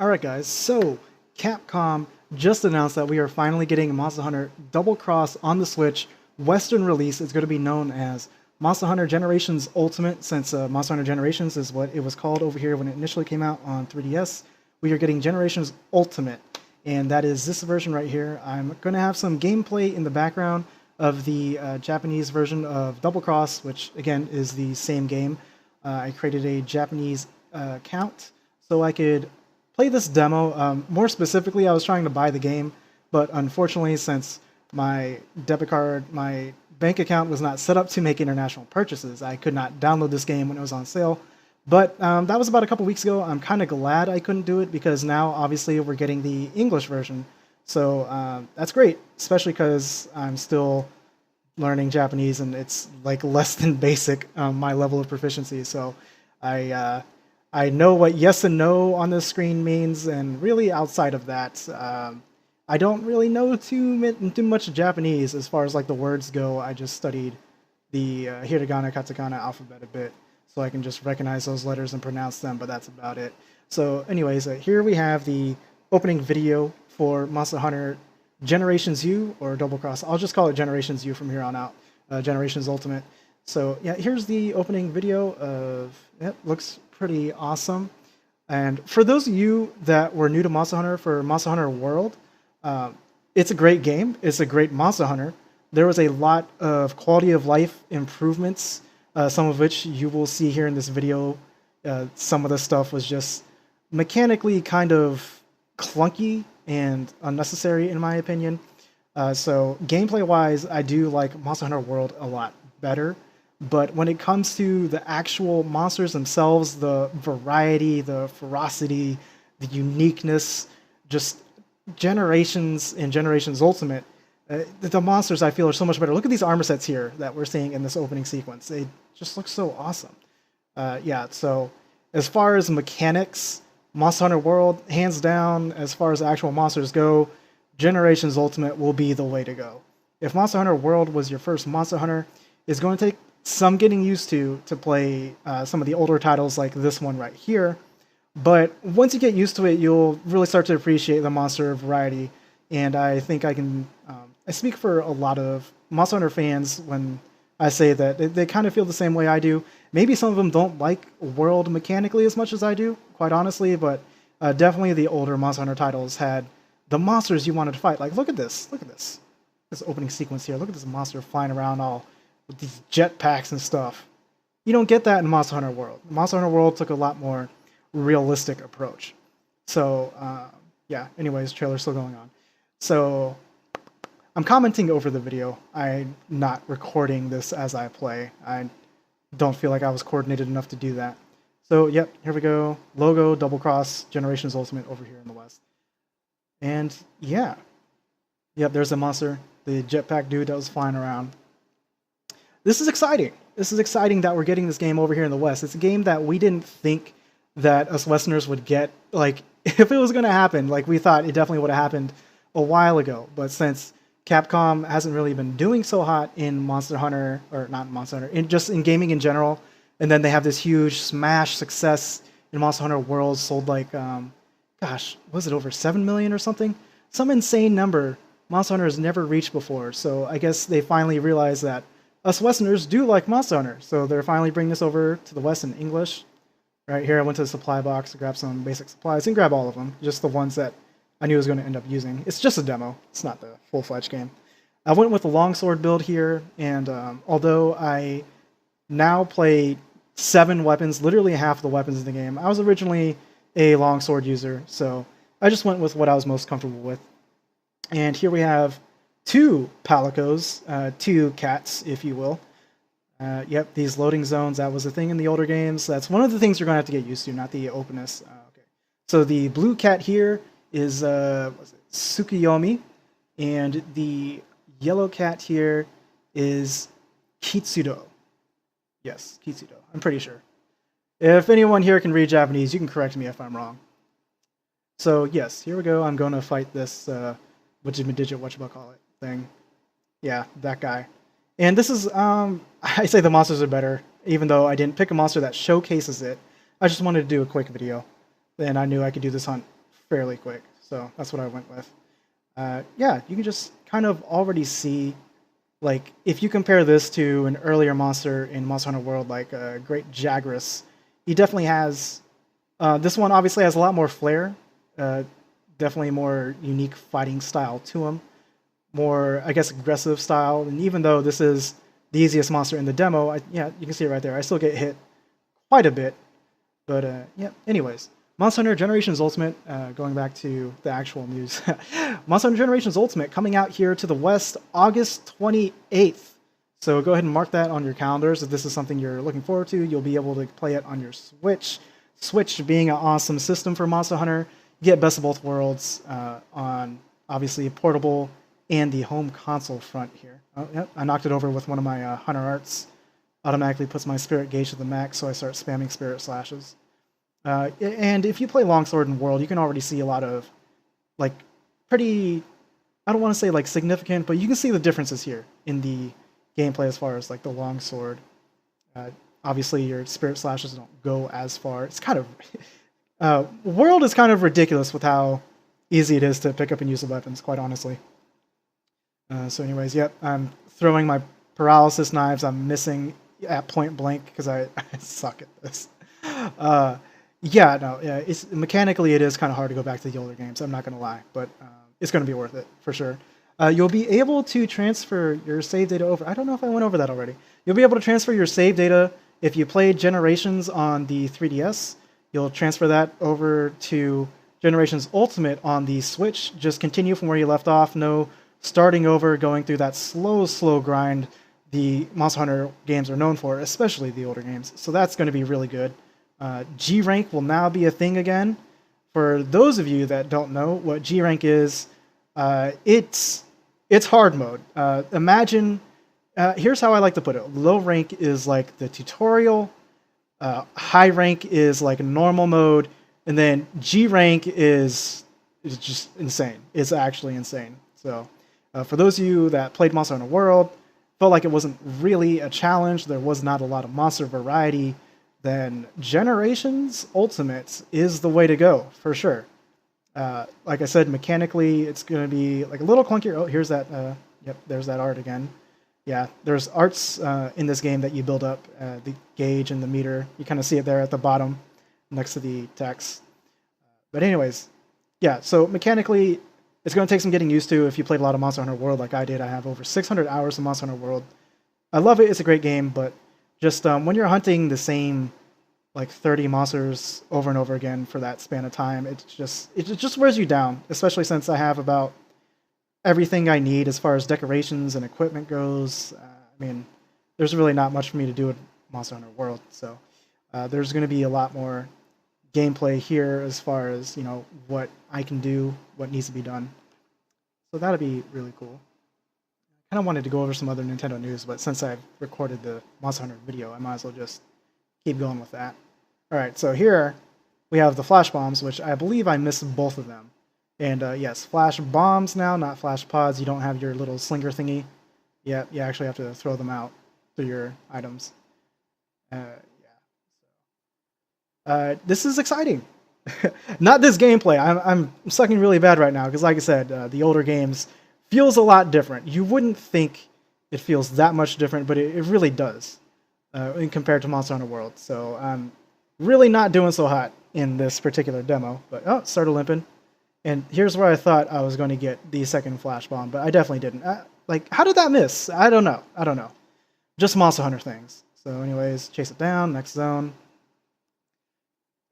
Alright guys, so Capcom just announced that we are finally getting Monster Hunter Double Cross on the Switch. Western release is going to be known as Monster Hunter Generations Ultimate, since Monster Hunter Generations is what it was called over here when it initially came out on 3DS. We are getting Generations Ultimate, and that is this version right here. I'm going to have some gameplay in the background of the Japanese version of Double Cross, which again is the same game. I created a Japanese account so I could play this demo. More specifically, I was trying to buy the game, but unfortunately, since my debit card, my bank account was not set up to make international purchases, I could not download this game when it was on sale. But that was about a couple weeks ago. I'm kind of glad I couldn't do it because now, obviously, we're getting the English version. So that's great, especially because I'm still learning Japanese and it's like less than basic, my level of proficiency. So I know what yes and no on the screen means, and really outside of that, I don't really know too much Japanese as far as like the words go. I just studied the hiragana, katakana alphabet a bit, so I can just recognize those letters and pronounce them, but that's about it. So anyways, here we have the opening video for Monster Hunter Generations U, or Double Cross. I'll just call it Generations U from here on out, Generations Ultimate. So yeah, here's the opening video of, it looks pretty awesome. And for those of you that were new to Monster Hunter for Monster Hunter World, it's a great game. It's a great Monster Hunter. There was a lot of quality of life improvements, some of which you will see here in this video. Some of the stuff was just mechanically kind of clunky and unnecessary in my opinion. So gameplay-wise, I do like Monster Hunter World a lot better. But when it comes to the actual monsters themselves, the variety, the ferocity, the uniqueness, just Generations and Generations Ultimate, the monsters I feel are so much better. Look at these armor sets here that we're seeing in this opening sequence. They just look so awesome. Yeah, so as far as mechanics, Monster Hunter World, hands down, as far as actual monsters go, Generations Ultimate will be the way to go. If Monster Hunter World was your first Monster Hunter, it's going to take some getting used to play some of the older titles like this one right here. But once you get used to it, you'll really start to appreciate the monster variety. And I think I can I speak for a lot of Monster Hunter fans when I say that they kind of feel the same way I do. Maybe some of them don't like World mechanically as much as I do, quite honestly, but definitely the older Monster Hunter titles had the monsters you wanted to fight. Like, look at this. Look at this. This opening sequence here. Look at this monster flying around all with these jetpacks and stuff. You don't get that in Monster Hunter World. Monster Hunter World took a lot more realistic approach. So, yeah, anyways, trailer's still going on. So, I'm commenting over the video. I'm not recording this as I play. I don't feel like I was coordinated enough to do that. So, yep, here we go. Logo, Double Cross, Generations Ultimate over here in the West. And, yeah. Yep, there's the monster. The jetpack dude that was flying around. This is exciting. This is exciting that we're getting this game over here in the West. It's a game that we didn't think that us Westerners would get. Like, if it was going to happen, like we thought it definitely would have happened a while ago. But since Capcom hasn't really been doing so hot in Monster Hunter, or not Monster Hunter, just in gaming in general, and then they have this huge smash success in Monster Hunter World, sold like, gosh, was it over 7 million or something? Some insane number Monster Hunter has never reached before. So I guess they finally realized that us Westerners do like Monster Hunter, so they're finally bringing this over to the West in English. Right here, I went to the supply box to grab some basic supplies. Didn't grab all of them, just the ones that I knew I was going to end up using. It's just a demo. It's not the full-fledged game. I went with the longsword build here, and although I now play 7 weapons, literally half the weapons in the game, I was originally a longsword user, so I just went with what I was most comfortable with. And here we have 2 palicos, 2 cats, if you will. Yep, these loading zones, that was a thing in the older games. That's one of the things you're going to have to get used to, not the openness. Okay. So the blue cat here is Tsukuyomi, and the yellow cat here is Kitsudo. Yes, Kitsudo. I'm pretty sure. If anyone here can read Japanese, you can correct me if I'm wrong. So yes, here we go. I'm going to fight this whatchamajigit, whatchamacallit thing. Yeah, that guy. And this is, I say the monsters are better, even though I didn't pick a monster that showcases it. I just wanted to do a quick video. And I knew I could do this hunt fairly quick. So that's what I went with. Yeah, you can just kind of already see, like, if you compare this to an earlier monster in Monster Hunter World, like Great Jagras, he definitely has. This one obviously has a lot more flair, definitely more unique fighting style to him, more, I guess, aggressive style. And even though this is the easiest monster in the demo, yeah, you can see it right there. I still get hit quite a bit, but yeah. Anyways, Monster Hunter Generations Ultimate. Going back to the actual news, Monster Hunter Generations Ultimate coming out here to the West August 28th. So go ahead and mark that on your calendars if this is something you're looking forward to. You'll be able to play it on your Switch. Switch being an awesome system for Monster Hunter. You get best of both worlds on obviously portable and the home console front here. Oh, yep, I knocked it over with one of my Hunter Arts. Automatically puts my spirit gauge to the max, so I start spamming spirit slashes. And if you play Longsword in World, you can already see a lot of, like, pretty, I don't want to say, like, significant, but you can see the differences here in the gameplay as far as, like, the Longsword. Obviously, your spirit slashes don't go as far. It's kind of... World is kind of ridiculous with how easy it is to pick up and use the weapons, quite honestly. So anyways, yep, I'm throwing my paralysis knives. I'm missing at point blank because I suck at this. Yeah, no, yeah, it's mechanically it is kind of hard to go back to the older games. I'm not gonna lie, but it's gonna be worth it for sure. You'll be able to transfer your save data over. I don't know if I went over that already. You'll be able to transfer your save data if you played Generations on the 3DS. You'll transfer that over to Generations Ultimate on the Switch. Just continue from where you left off. No starting over, going through that slow grind the Monster Hunter games are known for, especially the older games. So that's going to be really good. G rank will now be a thing again. For those of you that don't know what G rank is, it's hard mode. Imagine, here's how I like to put it. Low rank is like the tutorial. High rank is like normal mode, and then G rank is just insane. It's actually insane. So for those of you that played Monster Hunter World, felt like it wasn't really a challenge, there was not a lot of monster variety, then Generations Ultimate is the way to go, for sure. Like I said, mechanically, it's going to be like a little clunkier. Oh, here's that. Yep, there's that art again. Yeah, there's arts in this game that you build up, the gauge and the meter. You kind of see it there at the bottom next to the text. But anyways, yeah, so mechanically, it's going to take some getting used to if you played a lot of Monster Hunter World like I did. I have over 600 hours of Monster Hunter World. I love it. It's a great game, but just when you're hunting the same like 30 monsters over and over again for that span of time, it just wears you down, especially since I have about everything I need as far as decorations and equipment goes. I mean, there's really not much for me to do with Monster Hunter World, so there's going to be a lot more gameplay here as far as, you know, what I can do, what needs to be done. So that'll be really cool. I kind of wanted to go over some other Nintendo news, but since I've recorded the Monster Hunter video, I might as well just keep going with that. Alright, so here we have the flash bombs, which I believe I missed both of them. And yes, flash bombs now, not flash pods. You don't have your little slinger thingy. Yeah, you actually have to throw them out through your items. This is exciting. Not this gameplay. I'm sucking really bad right now because, like I said, the older games feels a lot different. You wouldn't think it feels that much different, but it really does in compared to Monster Hunter World. So I'm really not doing so hot in this particular demo. But oh, started limping. And here's where I thought I was going to get the second flash bomb, but I definitely didn't. Like, how did that miss? I don't know. Just Monster Hunter things. So anyways, chase it down, next zone.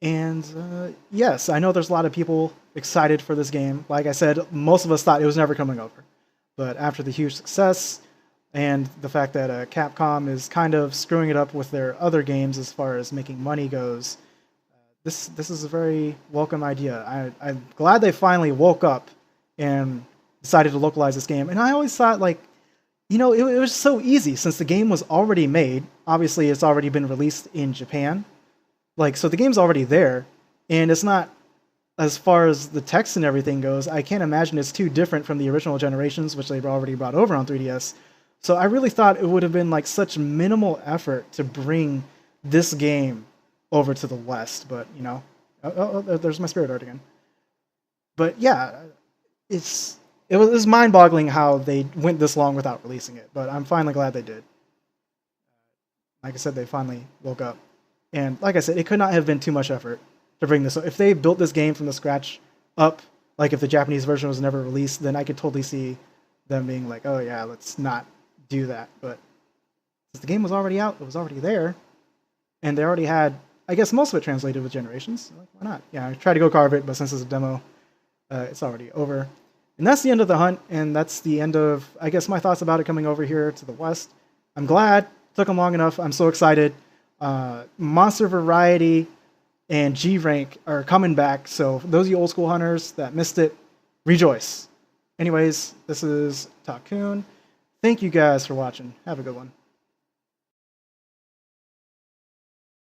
And yes, I know there's a lot of people excited for this game. Like I said, most of us thought it was never coming over. But after the huge success and the fact that Capcom is kind of screwing it up with their other games as far as making money goes, this is a very welcome idea. I'm glad they finally woke up and decided to localize this game. And I always thought, like, you know, it was so easy since the game was already made. Obviously, it's already been released in Japan. Like, so the game's already there, and it's not, as far as the text and everything goes, I can't imagine it's too different from the original Generations, which they've already brought over on 3DS. So I really thought it would have been like such minimal effort to bring this game over to the West, but, you know, there's my spirit art again. But yeah, it was mind-boggling how they went this long without releasing it. But I'm finally glad they did. Like I said, they finally woke up. And like I said, it could not have been too much effort to bring this up. If they built this game from the scratch up, like if the Japanese version was never released, then I could totally see them being like, oh yeah, let's not do that. But since the game was already out, it was already there, and they already had, I guess, most of it translated with Generations. Like, why not? Yeah, I tried to go carve it, but since it's a demo, it's already over. And that's the end of the hunt, and that's the end of, I guess, my thoughts about it coming over here to the West. I'm glad. Took them long enough. I'm so excited. Monster Variety and G Rank are coming back, so for those of you old school hunters that missed it, rejoice. Anyways, this is Ta-kun. Thank you guys for watching. Have a good one.